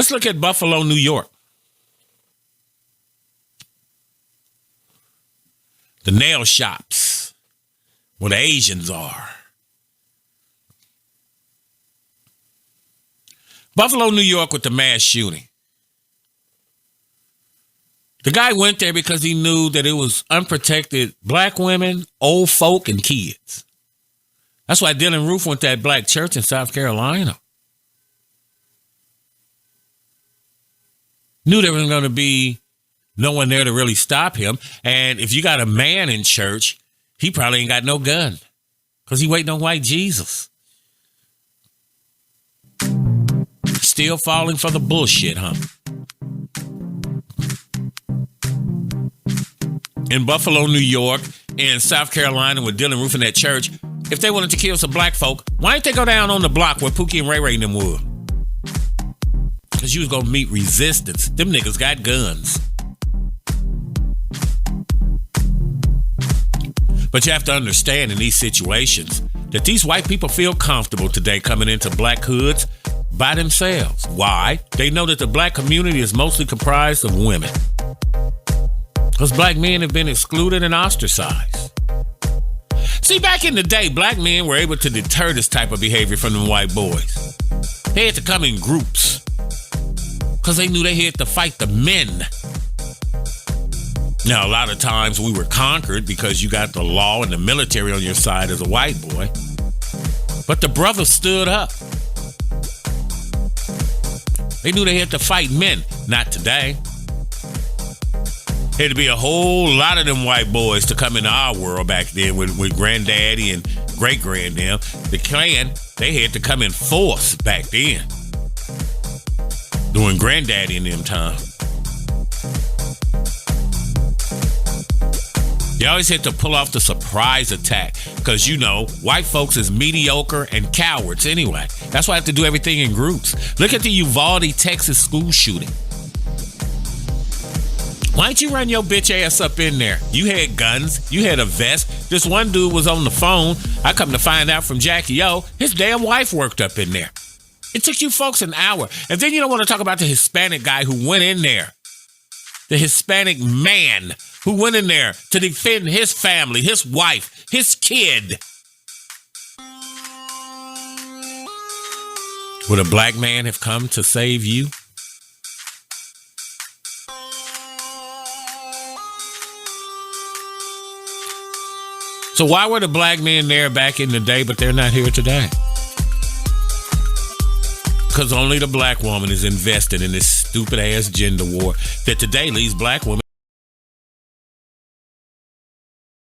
Let's look at Buffalo, New York. The nail shops where the Asians are. Buffalo, New York with the mass shooting. The guy went there because he knew that it was unprotected black women, old folk, and kids. That's why Dylan Roof went to that black church in South Carolina. Knew there was going to be no one there to really stop him. And if you got a man in church, he probably ain't got no gun because he waiting on white Jesus. Still falling for the bullshit, huh? In Buffalo, New York, in South Carolina with Dylan Roof in that church, if they wanted to kill some black folk, why didn't they go down on the block where Pookie and Ray Ray and them were? Because you was going to meet resistance. Them niggas got guns. But you have to understand in these situations that these white people feel comfortable today coming into black hoods by themselves. Why? They know that the black community is mostly comprised of women. Because black men have been excluded and ostracized. See, back in the day, black men were able to deter this type of behavior from the white boys. They had to come in groups because they knew they had to fight the men. Now, a lot of times we were conquered because you got the law and the military on your side as a white boy. But the brothers stood up. They knew they had to fight men. Not today. Had to be a whole lot of them white boys to come into our world back then with granddaddy and great-granddaddy. The Klan, they had to come in force back then. During granddaddy and them time. You always had to pull off the surprise attack because, you know, white folks is mediocre and cowards anyway. That's why I have to do everything in groups. Look at the Uvalde, Texas school shooting. Why didn't you run your bitch ass up in there? You had guns. You had a vest. This one dude was on the phone. I come to find out from Jackie O, his damn wife worked up in there. It took you folks an hour. And then you don't want to talk about the Hispanic guy who went in there. The Hispanic man who went in there to defend his family, his wife, his kid. Would a black man have come to save you? So why were the black men there back in the day, but they're not here today? Because only the black woman is invested in this stupid-ass gender war that today leaves black women